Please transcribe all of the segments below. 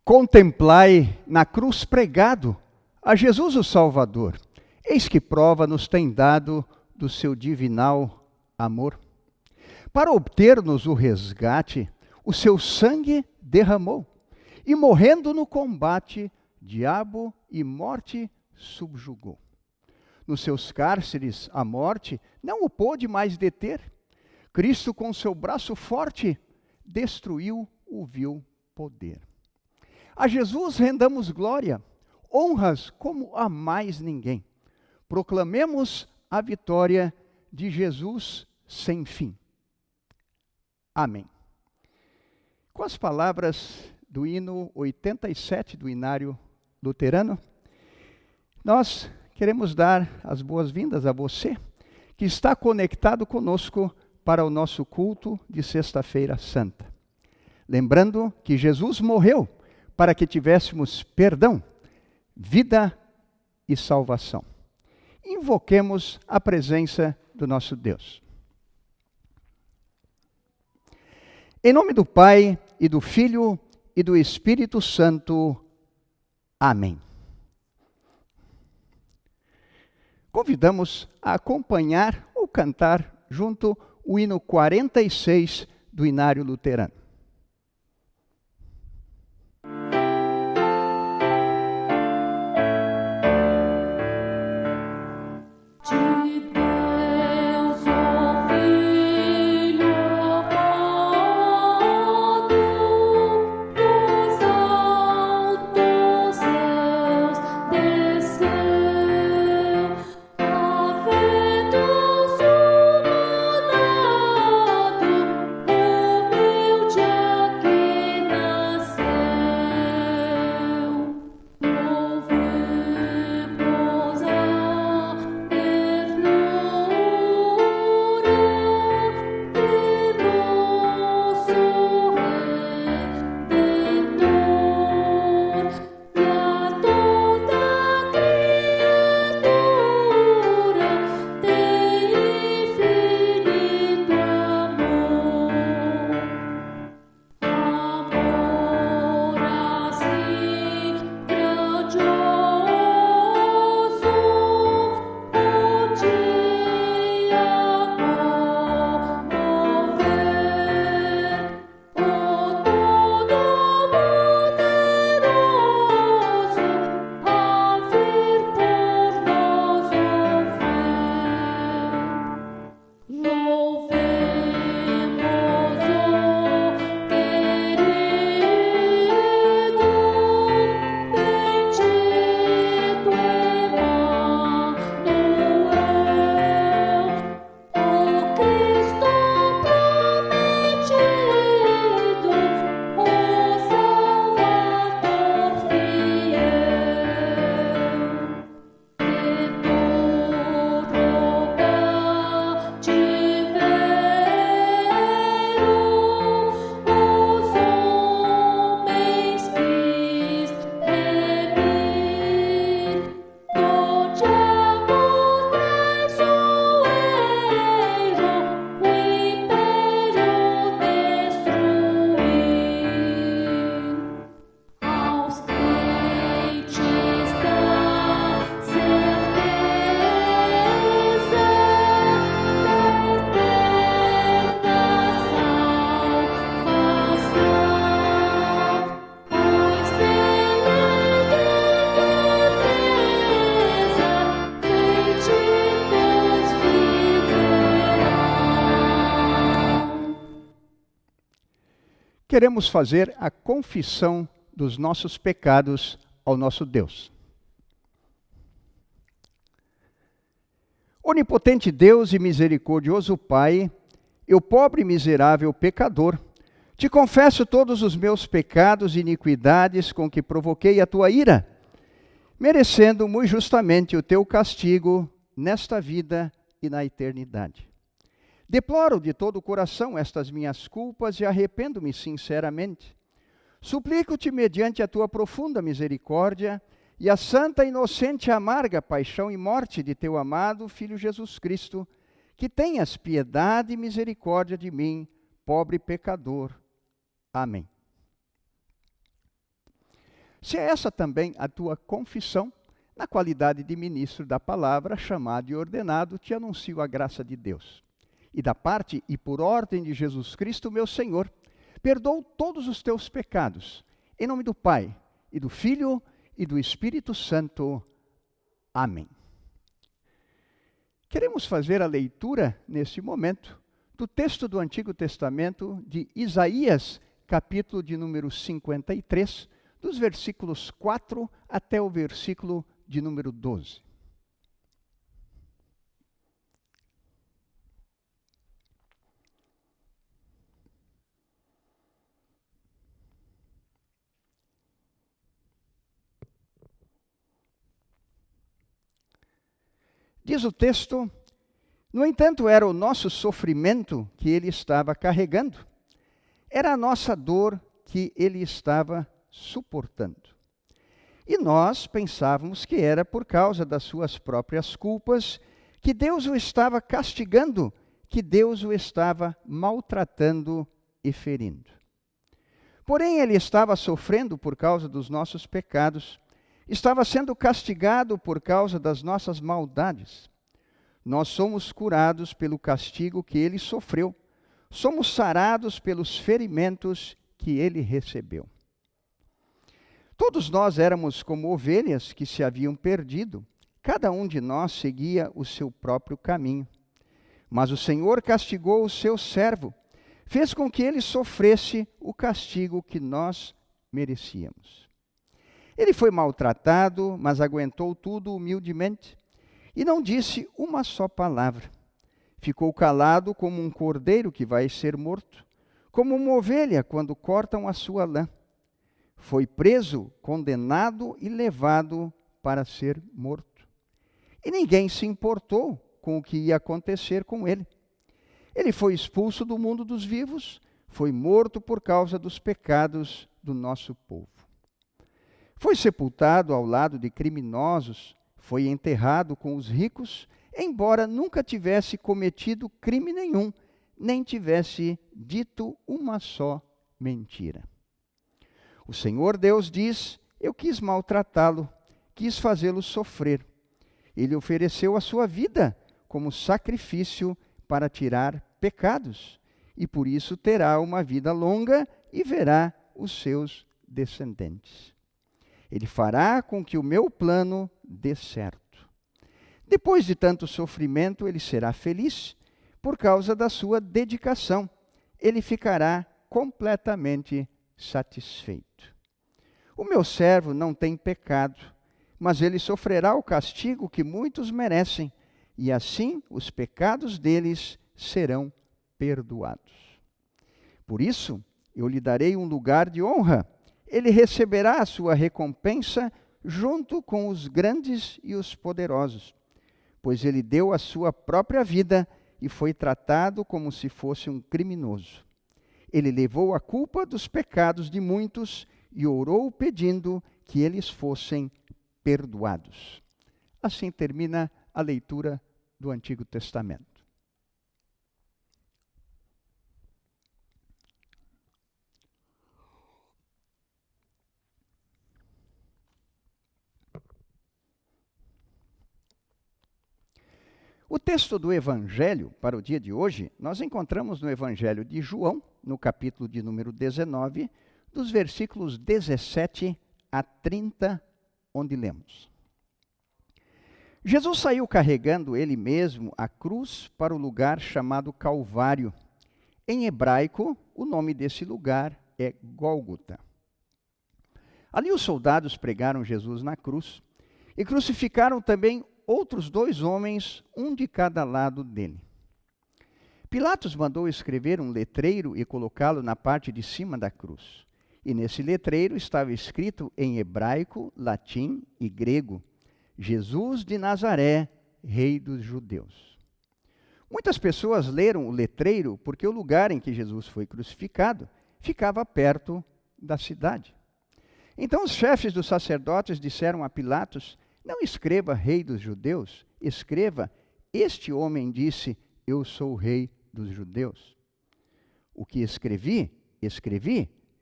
Contemplai na cruz pregado a Jesus o Salvador. Eis que prova nos tem dado do seu divinal amor. Para obter-nos o resgate, o seu sangue derramou, e morrendo no combate, diabo e morte subjugou. Nos seus cárceres a morte não o pôde mais deter. Cristo com seu braço forte destruiu o vil poder. A Jesus rendamos glória, honras como a mais ninguém. Proclamemos a vitória de Jesus sem fim. Amém. Com as palavras do hino 87 do Inário Luterano, nós queremos dar as boas-vindas a você que está conectado conosco para o nosso culto de Sexta-feira Santa. Lembrando que Jesus morreu para que tivéssemos perdão, vida e salvação. Invoquemos a presença do nosso Deus. Em nome do Pai, e do Filho, e do Espírito Santo. Amém. Convidamos a acompanhar ou cantar junto o hino 46 do Inário Luterano. Queremos fazer a confissão dos nossos pecados ao nosso Deus. Onipotente Deus e misericordioso Pai, eu pobre e miserável pecador, te confesso todos os meus pecados e iniquidades com que provoquei a tua ira, merecendo muito justamente o teu castigo nesta vida e na eternidade. Deploro de todo o coração estas minhas culpas e arrependo-me sinceramente. Suplico-te, mediante a tua profunda misericórdia e a santa, inocente e amarga paixão e morte de teu amado Filho Jesus Cristo, que tenhas piedade e misericórdia de mim, pobre pecador. Amém. Se é essa também a tua confissão, na qualidade de ministro da palavra, chamado e ordenado, te anuncio a graça de Deus. E da parte e por ordem de Jesus Cristo, meu Senhor, perdoo todos os teus pecados. Em nome do Pai, e do Filho, e do Espírito Santo. Amém. Queremos fazer a leitura, neste momento, do texto do Antigo Testamento de Isaías, capítulo de número 53, dos versículos 4 até o versículo de número 12. Diz o texto: no entanto, era o nosso sofrimento que ele estava carregando, era a nossa dor que ele estava suportando. E nós pensávamos que era por causa das suas próprias culpas, que Deus o estava castigando, que Deus o estava maltratando e ferindo. Porém, ele estava sofrendo por causa dos nossos pecados, estava sendo castigado por causa das nossas maldades. Nós somos curados pelo castigo que ele sofreu, somos sarados pelos ferimentos que ele recebeu. Todos nós éramos como ovelhas que se haviam perdido, cada um de nós seguia o seu próprio caminho. Mas o Senhor castigou o seu servo, fez com que ele sofresse o castigo que nós merecíamos. Ele foi maltratado, mas aguentou tudo humildemente e não disse uma só palavra. Ficou calado como um cordeiro que vai ser morto, como uma ovelha quando cortam a sua lã. Foi preso, condenado e levado para ser morto. E ninguém se importou com o que ia acontecer com ele. Ele foi expulso do mundo dos vivos, foi morto por causa dos pecados do nosso povo. Foi sepultado ao lado de criminosos, foi enterrado com os ricos, embora nunca tivesse cometido crime nenhum, nem tivesse dito uma só mentira. O Senhor Deus diz: eu quis maltratá-lo, quis fazê-lo sofrer. Ele ofereceu a sua vida como sacrifício para tirar pecados, e por isso terá uma vida longa e verá os seus descendentes. Ele fará com que o meu plano dê certo. Depois de tanto sofrimento, ele será feliz por causa da sua dedicação. Ele ficará completamente satisfeito. O meu servo não tem pecado, mas ele sofrerá o castigo que muitos merecem, e assim os pecados deles serão perdoados. Por isso, eu lhe darei um lugar de honra. Ele receberá a sua recompensa junto com os grandes e os poderosos, pois ele deu a sua própria vida e foi tratado como se fosse um criminoso. Ele levou a culpa dos pecados de muitos e orou pedindo que eles fossem perdoados. Assim termina a leitura do Antigo Testamento. O texto do Evangelho para o dia de hoje, nós encontramos no Evangelho de João, no capítulo de número 19, dos versículos 17 a 30, onde lemos: Jesus saiu carregando ele mesmo a cruz para o lugar chamado Calvário. Em hebraico, o nome desse lugar é Gólgota. Ali os soldados pregaram Jesus na cruz e crucificaram também outros 2 homens, um de cada lado dele. Pilatos mandou escrever um letreiro e colocá-lo na parte de cima da cruz. E nesse letreiro estava escrito em hebraico, latim e grego: Jesus de Nazaré, Rei dos Judeus. Muitas pessoas leram o letreiro porque o lugar em que Jesus foi crucificado ficava perto da cidade. Então os chefes dos sacerdotes disseram a Pilatos: não escreva Rei dos Judeus, escreva: este homem disse, eu sou o Rei dos Judeus. O que escrevi,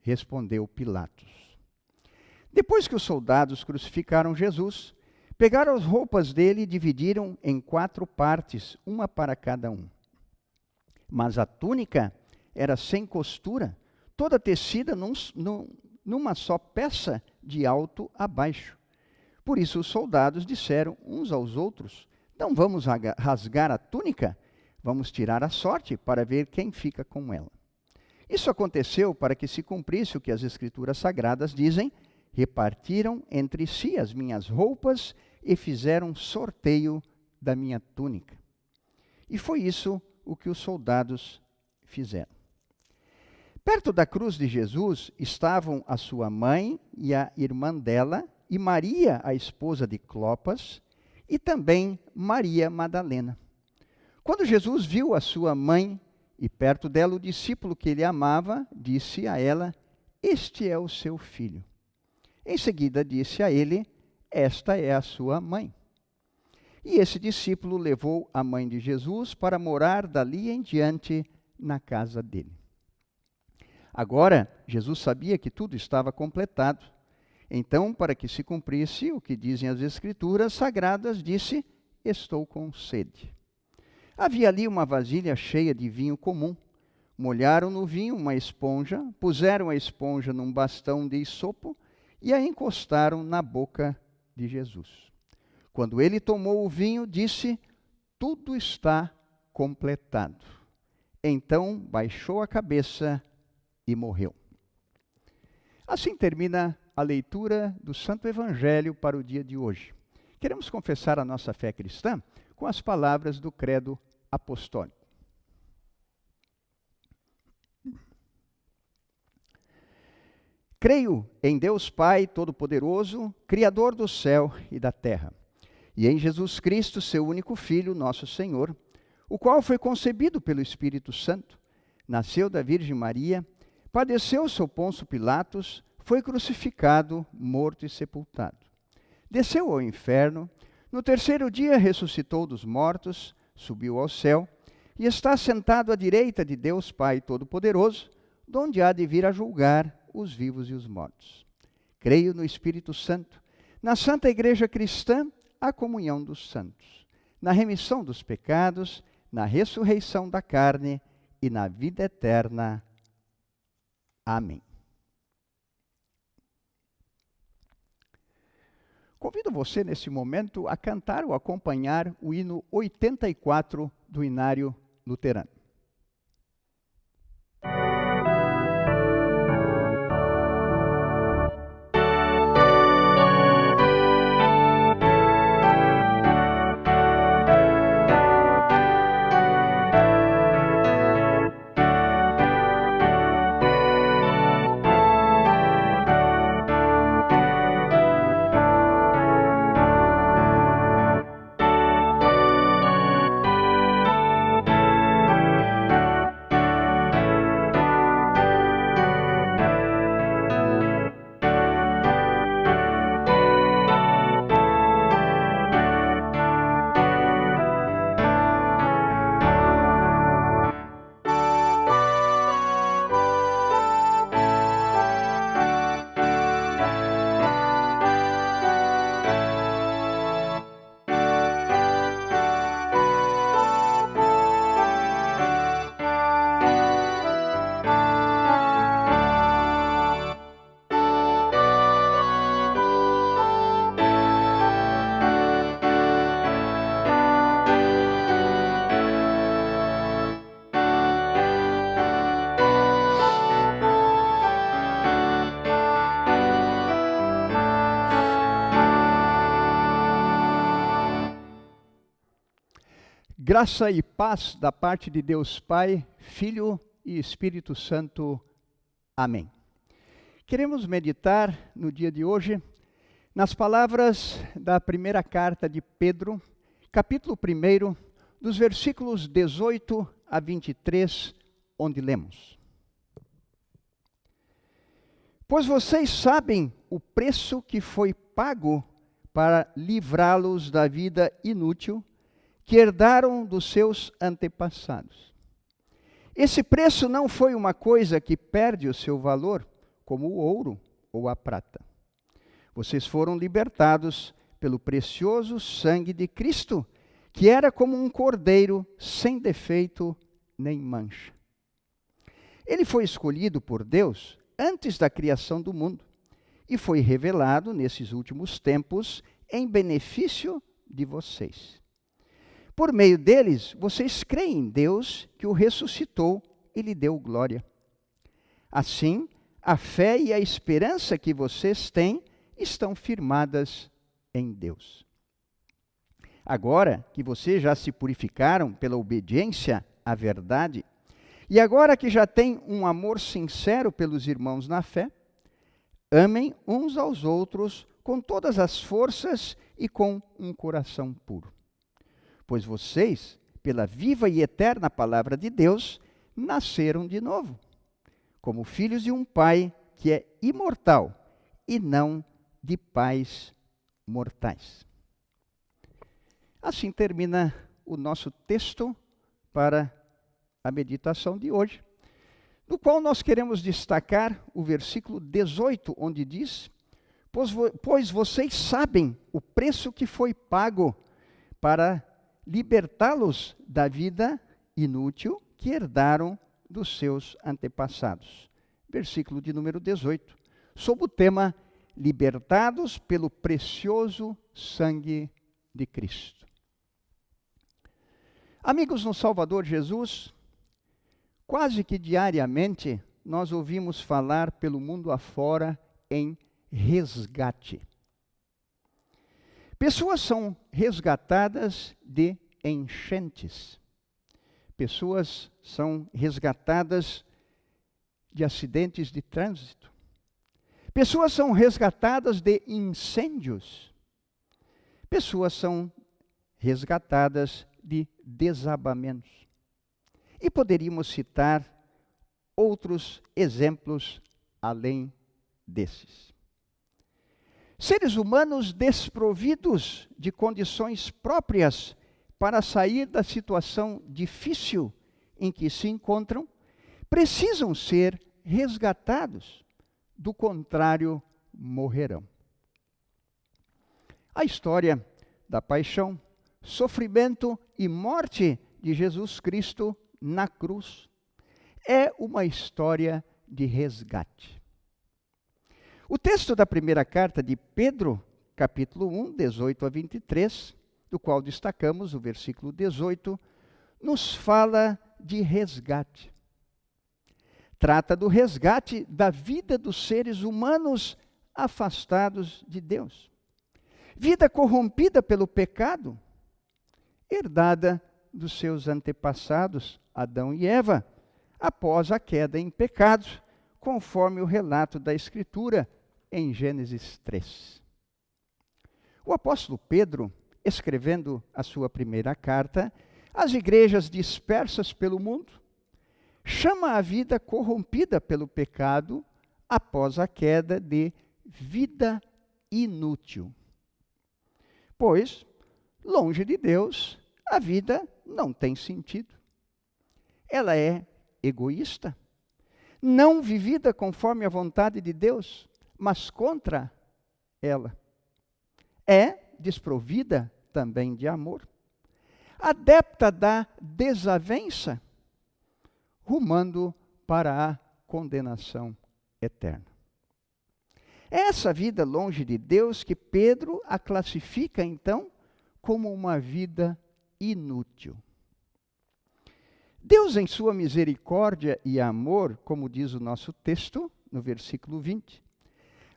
respondeu Pilatos. Depois que os soldados crucificaram Jesus, pegaram as roupas dele e dividiram em 4 partes, uma para cada um. Mas a túnica era sem costura, toda tecida numa só peça, de alto a baixo. Por isso os soldados disseram uns aos outros: não vamos rasgar a túnica? Vamos tirar a sorte para ver quem fica com ela. Isso aconteceu para que se cumprisse o que as Escrituras Sagradas dizem: repartiram entre si as minhas roupas e fizeram sorteio da minha túnica. E foi isso o que os soldados fizeram. Perto da cruz de Jesus estavam a sua mãe e a irmã dela, e Maria, a esposa de Clopas, e também Maria Madalena. Quando Jesus viu a sua mãe e perto dela o discípulo que ele amava, disse a ela: este é o seu filho. Em seguida disse a ele: esta é a sua mãe. E esse discípulo levou a mãe de Jesus para morar dali em diante na casa dele. Agora, Jesus sabia que tudo estava completado. Então, para que se cumprisse o que dizem as Escrituras Sagradas, disse: estou com sede. Havia ali uma vasilha cheia de vinho comum. Molharam no vinho uma esponja, puseram a esponja num bastão de isopo e a encostaram na boca de Jesus. Quando ele tomou o vinho, disse: tudo está completado. Então baixou a cabeça e morreu. Assim termina a leitura do Santo Evangelho para o dia de hoje. Queremos confessar a nossa fé cristã com as palavras do Credo Apostólico. Creio em Deus Pai Todo-Poderoso, Criador do céu e da terra, e em Jesus Cristo, seu único Filho, nosso Senhor, o qual foi concebido pelo Espírito Santo, nasceu da Virgem Maria, padeceu sob Pôncio Pilatos, foi crucificado, morto e sepultado. Desceu ao inferno, no terceiro dia ressuscitou dos mortos, subiu ao céu e está sentado à direita de Deus Pai Todo-Poderoso, donde há de vir a julgar os vivos e os mortos. Creio no Espírito Santo, na Santa Igreja Cristã, a comunhão dos santos, na remissão dos pecados, na ressurreição da carne e na vida eterna. Amém. Convido você, nesse momento, a cantar ou acompanhar o hino 84 do Inário Luterano. Graça e paz da parte de Deus Pai, Filho e Espírito Santo. Amém. Queremos meditar no dia de hoje nas palavras da primeira carta de Pedro, capítulo 1, dos versículos 18 a 23, onde lemos: Pois vocês sabem o preço que foi pago para livrá-los da vida inútil que herdaram dos seus antepassados. Esse preço não foi uma coisa que perde o seu valor, como o ouro ou a prata. Vocês foram libertados pelo precioso sangue de Cristo, que era como um cordeiro sem defeito nem mancha. Ele foi escolhido por Deus antes da criação do mundo e foi revelado nesses últimos tempos em benefício de vocês. Por meio deles, vocês creem em Deus que o ressuscitou e lhe deu glória. Assim, a fé e a esperança que vocês têm estão firmadas em Deus. Agora que vocês já se purificaram pela obediência à verdade, e agora que já têm um amor sincero pelos irmãos na fé, amem uns aos outros com todas as forças e com um coração puro. Pois vocês, pela viva e eterna palavra de Deus, nasceram de novo, como filhos de um Pai que é imortal e não de pais mortais. Assim termina o nosso texto para a meditação de hoje, no qual nós queremos destacar o versículo 18, onde diz: pois vocês sabem o preço que foi pago para libertá-los da vida inútil que herdaram dos seus antepassados. Versículo de número 18, sob o tema libertados pelo precioso sangue de Cristo. Amigos no Salvador Jesus, quase que diariamente nós ouvimos falar pelo mundo afora em resgate. Pessoas são resgatadas de enchentes. Pessoas são resgatadas de acidentes de trânsito. Pessoas são resgatadas de incêndios. Pessoas são resgatadas de desabamentos. E poderíamos citar outros exemplos além desses. Seres humanos desprovidos de condições próprias para sair da situação difícil em que se encontram, precisam ser resgatados, do contrário, morrerão. A história da paixão, sofrimento e morte de Jesus Cristo na cruz é uma história de resgate. O texto da primeira carta de Pedro, capítulo 1, 18 a 23, do qual destacamos o versículo 18, nos fala de resgate. Trata do resgate da vida dos seres humanos afastados de Deus. Vida corrompida pelo pecado, herdada dos seus antepassados, Adão e Eva, após a queda em pecado, conforme o relato da Escritura em Gênesis 3. O apóstolo Pedro, escrevendo a sua primeira carta às igrejas dispersas pelo mundo, chama a vida corrompida pelo pecado após a queda de vida inútil. Pois, longe de Deus, a vida não tem sentido. Ela é egoísta, não vivida conforme a vontade de Deus, mas contra ela. É desprovida também de amor, adepta da desavença, rumando para a condenação eterna. É essa vida longe de Deus que Pedro a classifica, então, como uma vida inútil. Deus, em sua misericórdia e amor, como diz o nosso texto, no versículo 20,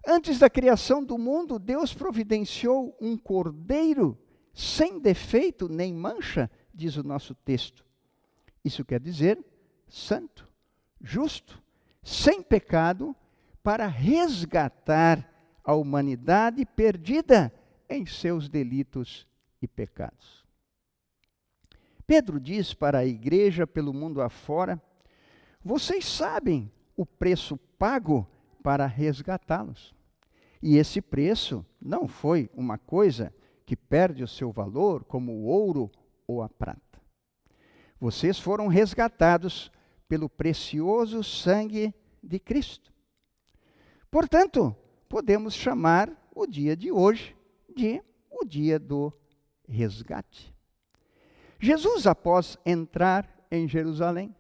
antes da criação do mundo, Deus providenciou um cordeiro sem defeito nem mancha, diz o nosso texto. Isso quer dizer santo, justo, sem pecado, para resgatar a humanidade perdida em seus delitos e pecados. Pedro diz para a igreja pelo mundo afora: vocês sabem o preço pago para resgatá-los. E esse preço não foi uma coisa que perde o seu valor, como o ouro ou a prata. Vocês foram resgatados pelo precioso sangue de Cristo. Portanto, podemos chamar o dia de hoje de o dia do resgate. Jesus, após entrar em Jerusalém,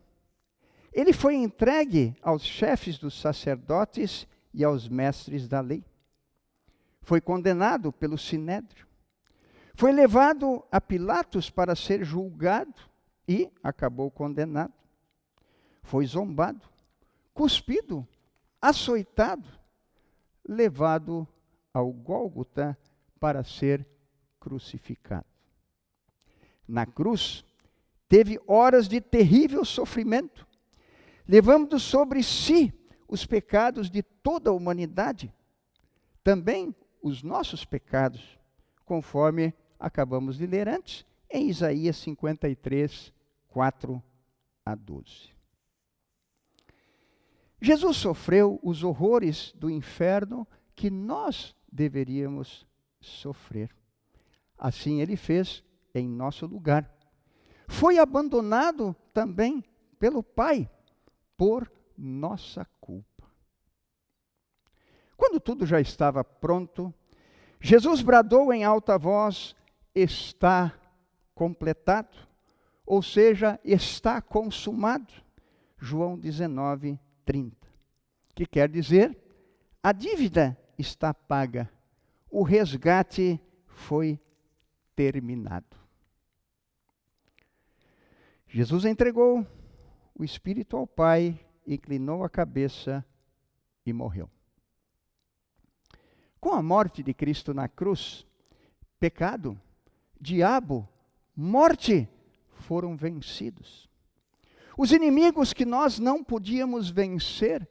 ele foi entregue aos chefes dos sacerdotes e aos mestres da lei. Foi condenado pelo Sinédrio. Foi levado a Pilatos para ser julgado e acabou condenado. Foi zombado, cuspido, açoitado, levado ao Gólgota para ser crucificado. Na cruz, teve horas de terrível sofrimento, levando sobre si os pecados de toda a humanidade, também os nossos pecados, conforme acabamos de ler antes, em Isaías 53, 4 a 12. Jesus sofreu os horrores do inferno que nós deveríamos sofrer. Assim ele fez em nosso lugar. Foi abandonado também pelo Pai, por nossa culpa. Quando tudo já estava pronto, Jesus bradou em alta voz: está completado, ou seja, está consumado. João 19, 30. Que quer dizer, a dívida está paga, o resgate foi terminado. Jesus entregou o Espírito ao Pai, inclinou a cabeça e morreu. Com a morte de Cristo na cruz, pecado, diabo, morte foram vencidos. Os inimigos que nós não podíamos vencer,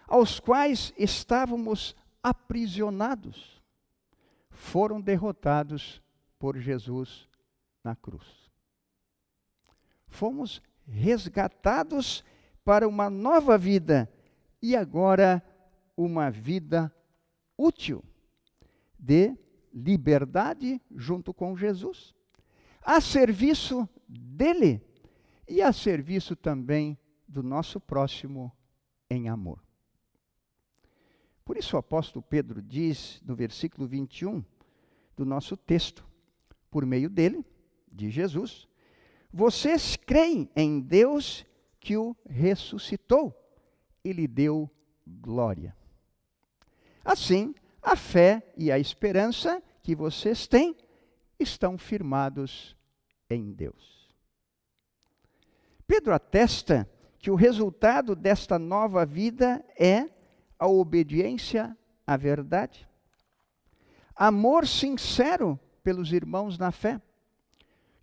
aos quais estávamos aprisionados, foram derrotados por Jesus na cruz. Fomos resgatados para uma nova vida e agora uma vida útil de liberdade junto com Jesus, a serviço dele e a serviço também do nosso próximo em amor. Por isso o apóstolo Pedro diz no versículo 21 do nosso texto: por meio dele, de Jesus, vocês creem em Deus que o ressuscitou e lhe deu glória. Assim, a fé e a esperança que vocês têm estão firmados em Deus. Pedro atesta que o resultado desta nova vida é a obediência à verdade, amor sincero pelos irmãos na fé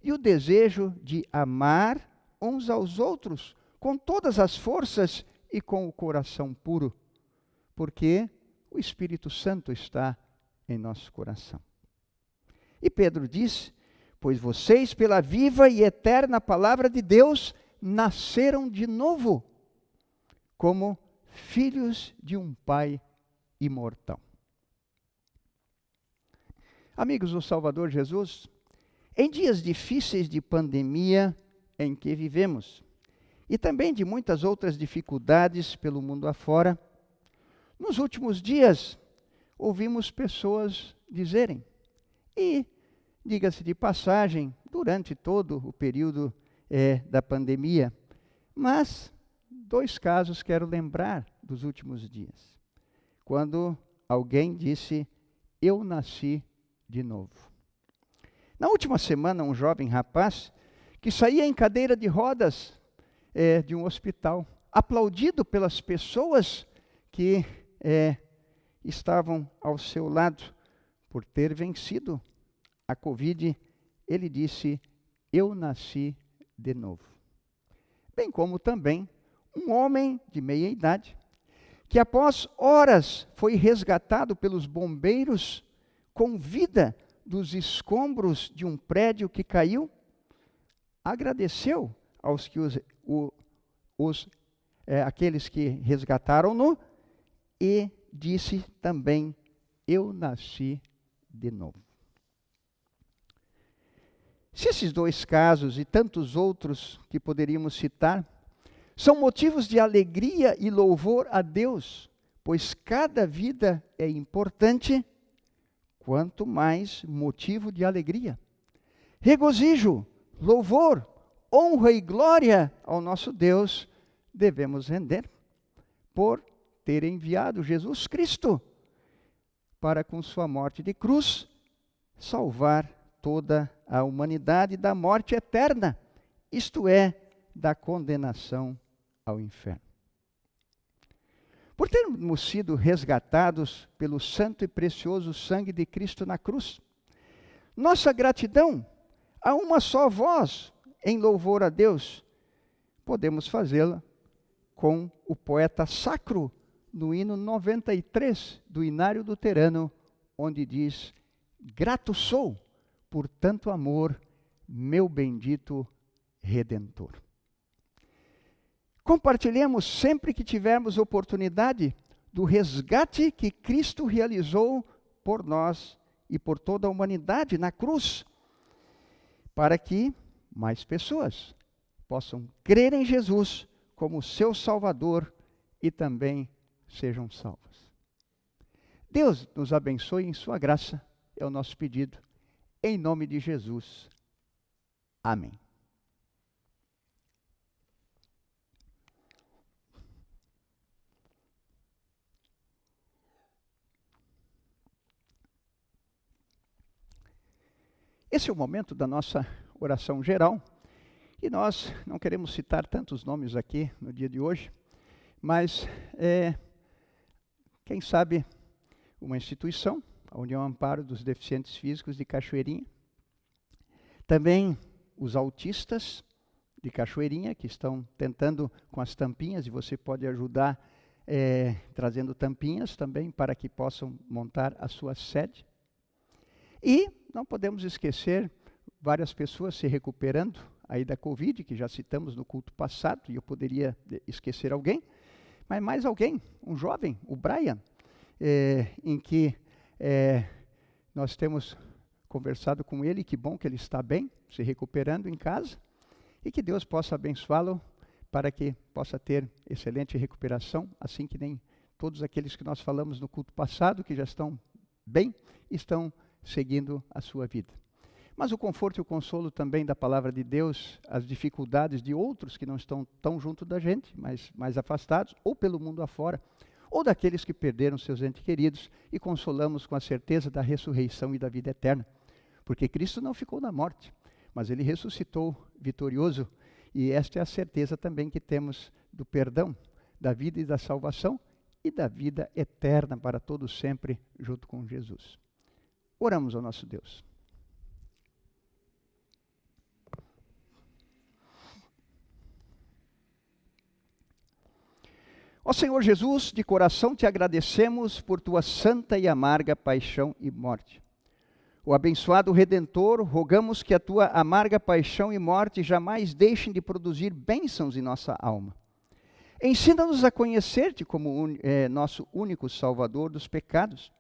e o desejo de amar uns aos outros com todas as forças e com o coração puro, porque o Espírito Santo está em nosso coração. E Pedro diz: pois vocês, pela viva e eterna palavra de Deus, nasceram de novo, como filhos de um Pai imortal. Amigos do Salvador Jesus, em dias difíceis de pandemia em que vivemos, e também de muitas outras dificuldades pelo mundo afora, nos últimos dias ouvimos pessoas dizerem, e diga-se de passagem, durante todo o período da pandemia, mas 2 casos quero lembrar dos últimos dias. Quando alguém disse: eu nasci de novo. Na última semana, um jovem rapaz que saía em cadeira de rodas de um hospital, aplaudido pelas pessoas que estavam ao seu lado, por ter vencido a Covid, ele disse: eu nasci de novo. Bem como também um homem de meia idade, que após horas foi resgatado pelos bombeiros com vida dos escombros de um prédio que caiu, agradeceu aos que aqueles que resgataram-no e disse também: eu nasci de novo. Se esses 2 casos e tantos outros que poderíamos citar são motivos de alegria e louvor a Deus, pois cada vida é importante, quanto mais motivo de alegria. Regozijo, louvor, honra e glória ao nosso Deus devemos render por ter enviado Jesus Cristo para, com sua morte de cruz, salvar toda a humanidade da morte eterna, isto é, da condenação ao inferno. Por termos sido resgatados pelo santo e precioso sangue de Cristo na cruz, nossa gratidão a uma só voz em louvor a Deus, podemos fazê-la com o poeta sacro no hino 93 do Inário Luterano, onde diz: grato sou por tanto amor, meu bendito Redentor. Compartilhemos sempre que tivermos oportunidade do resgate que Cristo realizou por nós e por toda a humanidade na cruz, para que mais pessoas possam crer em Jesus como seu Salvador e também sejam salvas. Deus nos abençoe em sua graça, é o nosso pedido, em nome de Jesus. Amém. Esse é o momento da nossa oração geral, e nós não queremos citar tantos nomes aqui no dia de hoje, mas quem sabe uma instituição, a União Amparo dos Deficientes Físicos de Cachoeirinha, também os autistas de Cachoeirinha, que estão tentando com as tampinhas, e você pode ajudar trazendo tampinhas também para que possam montar a sua sede. E não podemos esquecer várias pessoas se recuperando aí da Covid, que já citamos no culto passado, e eu poderia esquecer alguém, mas mais alguém, um jovem, o Brian, em que nós temos conversado com ele, que bom que ele está bem, se recuperando em casa, e que Deus possa abençoá-lo para que possa ter excelente recuperação, assim que nem todos aqueles que nós falamos no culto passado, que já estão bem, estão seguindo a sua vida. Mas o conforto e o consolo também da palavra de Deus, as dificuldades de outros que não estão tão junto da gente, mas mais afastados, ou pelo mundo afora, ou daqueles que perderam seus entes queridos, e consolamos com a certeza da ressurreição e da vida eterna. Porque Cristo não ficou na morte, mas Ele ressuscitou vitorioso, e esta é a certeza também que temos do perdão, da vida e da salvação, e da vida eterna para todos sempre, junto com Jesus. Oramos ao nosso Deus. Ó Senhor Jesus, de coração te agradecemos por tua santa e amarga paixão e morte. O abençoado Redentor, rogamos que a tua amarga paixão e morte jamais deixem de produzir bênçãos em nossa alma. Ensina-nos a conhecer-te como nosso único Salvador dos pecados,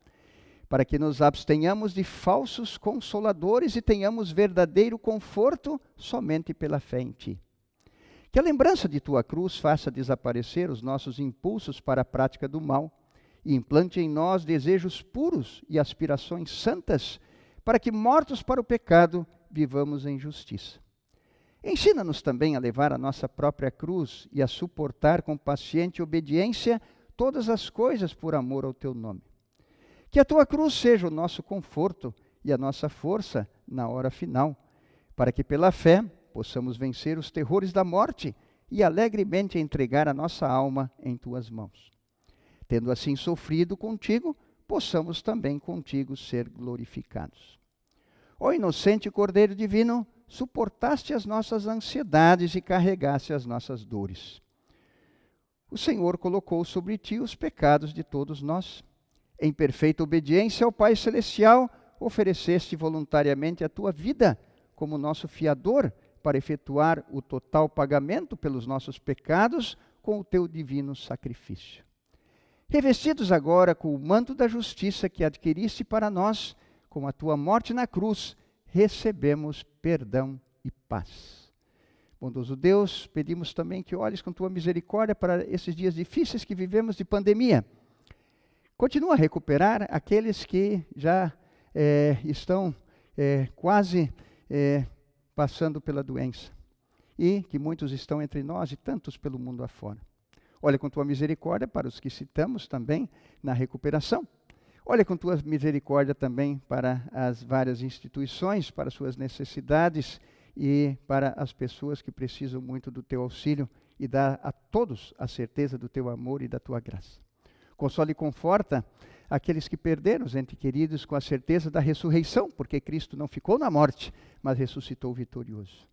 para que nos abstenhamos de falsos consoladores e tenhamos verdadeiro conforto somente pela fé em ti. Que a lembrança de tua cruz faça desaparecer os nossos impulsos para a prática do mal e implante em nós desejos puros e aspirações santas, para que, mortos para o pecado, vivamos em justiça. Ensina-nos também a levar a nossa própria cruz e a suportar com paciente obediência todas as coisas por amor ao teu nome. Que a tua cruz seja o nosso conforto e a nossa força na hora final, para que pela fé possamos vencer os terrores da morte e alegremente entregar a nossa alma em tuas mãos. Tendo assim sofrido contigo, possamos também contigo ser glorificados. Ó inocente Cordeiro Divino, suportaste as nossas ansiedades e carregaste as nossas dores. O Senhor colocou sobre ti os pecados de todos nós. Em perfeita obediência ao Pai Celestial, ofereceste voluntariamente a tua vida como nosso fiador para efetuar o total pagamento pelos nossos pecados com o teu divino sacrifício. Revestidos agora com o manto da justiça que adquiriste para nós, com a tua morte na cruz, recebemos perdão e paz. Bondoso Deus, pedimos também que olhes com tua misericórdia para esses dias difíceis que vivemos de pandemia. Continua a recuperar aqueles que já estão quase passando pela doença. E que muitos estão entre nós e tantos pelo mundo afora. Olha com tua misericórdia para os que citamos também na recuperação. Olha com tua misericórdia também para as várias instituições, para suas necessidades e para as pessoas que precisam muito do teu auxílio e dá a todos a certeza do teu amor e da tua graça. Consola e conforta aqueles que perderam os entes queridos com a certeza da ressurreição, porque Cristo não ficou na morte, mas ressuscitou vitorioso.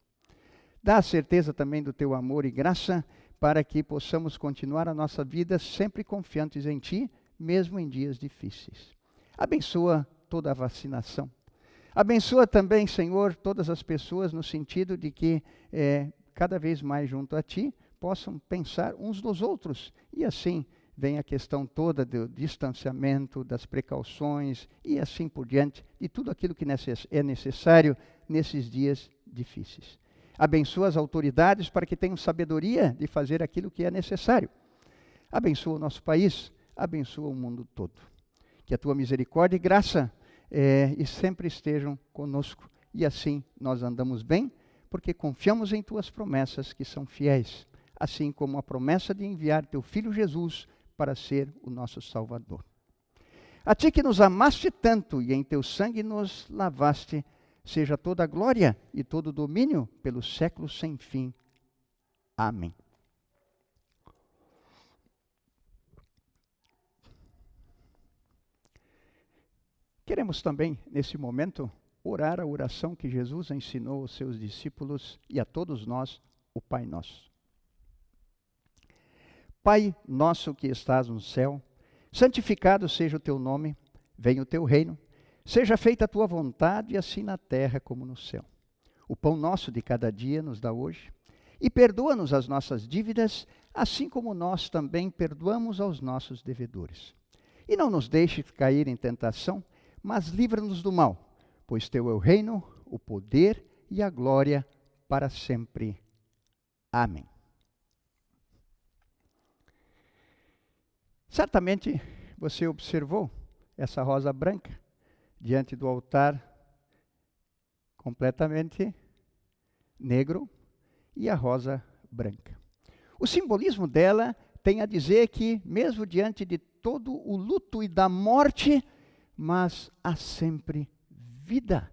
Dá a certeza também do teu amor e graça para que possamos continuar a nossa vida sempre confiantes em Ti, mesmo em dias difíceis. Abençoa toda a vacinação. Abençoa também, Senhor, todas as pessoas no sentido de que cada vez mais junto a Ti possam pensar uns nos outros. E assim vem a questão toda do distanciamento, das precauções e assim por diante, de tudo aquilo que é necessário nesses dias difíceis. Abençoa as autoridades para que tenham sabedoria de fazer aquilo que é necessário. Abençoa o nosso país, abençoa o mundo todo. Que a tua misericórdia e graça e sempre estejam conosco. E assim nós andamos bem, porque confiamos em tuas promessas que são fiéis, assim como a promessa de enviar teu Filho Jesus para ser o nosso Salvador. A ti que nos amaste tanto e em teu sangue nos lavaste, seja toda a glória e todo o domínio pelos séculos sem fim. Amém. Queremos também, nesse momento, orar a oração que Jesus ensinou aos seus discípulos e a todos nós, o Pai Nosso. Pai nosso que estás no céu, santificado seja o teu nome, venha o teu reino, seja feita a tua vontade, assim na terra como no céu. O pão nosso de cada dia nos dá hoje, e perdoa-nos as nossas dívidas, assim como nós também perdoamos aos nossos devedores. E não nos deixes cair em tentação, mas livra-nos do mal, pois teu é o reino, o poder e a glória para sempre. Amém. Certamente você observou essa rosa branca diante do altar, completamente negro, e a rosa branca. O simbolismo dela tem a dizer que, mesmo diante de todo o luto e da morte, mas há sempre vida.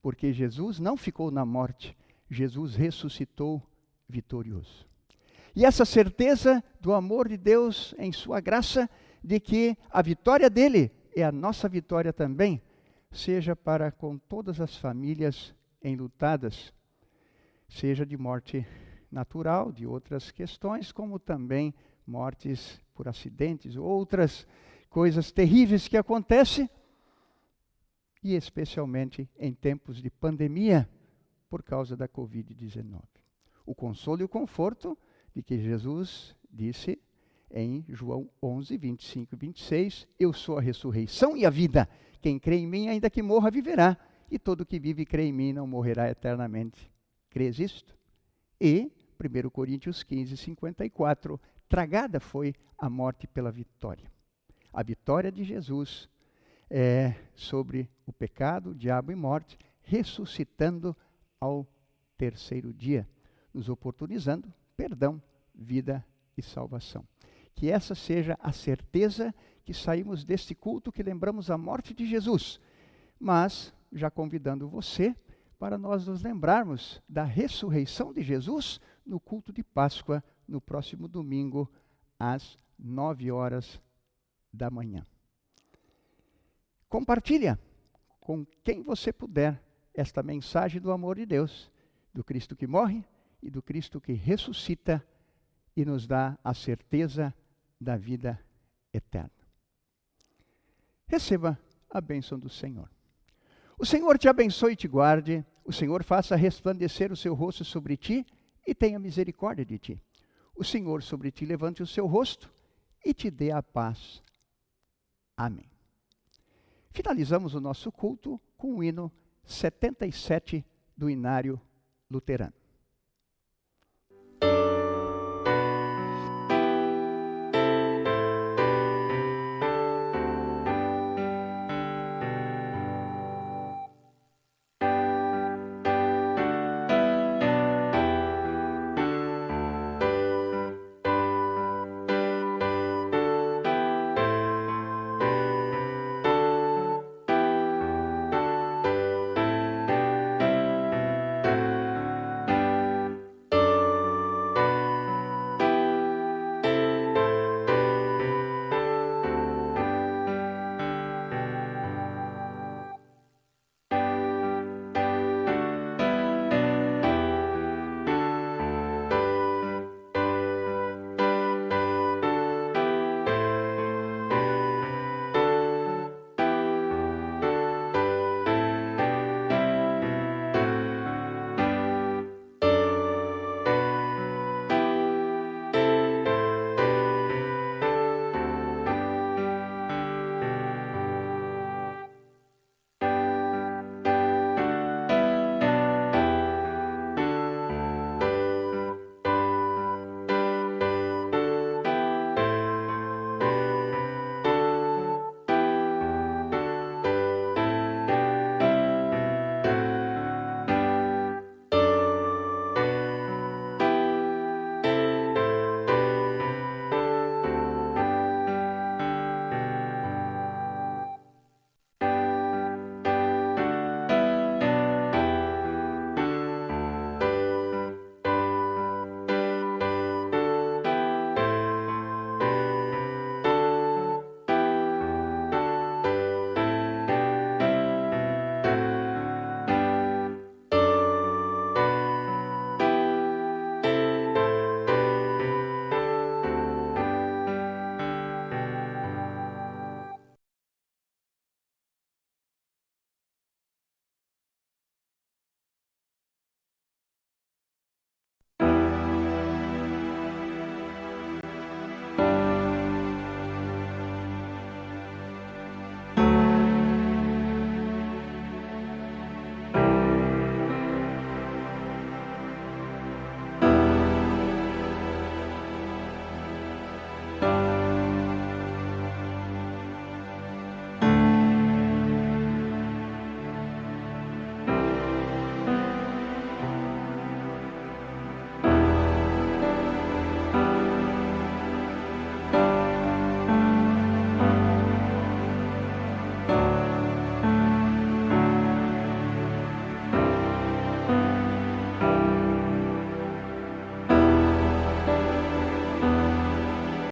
Porque Jesus não ficou na morte, Jesus ressuscitou vitorioso. E essa certeza do amor de Deus em sua graça, de que a vitória dele é a nossa vitória também, seja para com todas as famílias enlutadas, seja de morte natural, de outras questões, como também mortes por acidentes, outras coisas terríveis que acontecem, e especialmente em tempos de pandemia, por causa da Covid-19. O consolo e o conforto de que Jesus disse em João 11, 25 e 26, eu sou a ressurreição e a vida. Quem crê em mim, ainda que morra, viverá. E todo que vive e crê em mim não morrerá eternamente. Crês isto? E 1 Coríntios 15, 54, tragada foi a morte pela vitória. A vitória de Jesus sobre o pecado, o diabo e morte, ressuscitando ao terceiro dia, nos oportunizando perdão, vida e salvação. Que essa seja a certeza que saímos deste culto, que lembramos a morte de Jesus, mas já convidando você para nós nos lembrarmos da ressurreição de Jesus no culto de Páscoa, no próximo domingo, às 9h da manhã. Compartilha com quem você puder esta mensagem do amor de Deus, do Cristo que morre e do Cristo que ressuscita e nos dá a certeza da vida eterna. Receba a bênção do Senhor. O Senhor te abençoe e te guarde, o Senhor faça resplandecer o seu rosto sobre ti e tenha misericórdia de ti. O Senhor sobre ti levante o seu rosto e te dê a paz. Amém. Finalizamos o nosso culto com o hino 77 do Inário Luterano.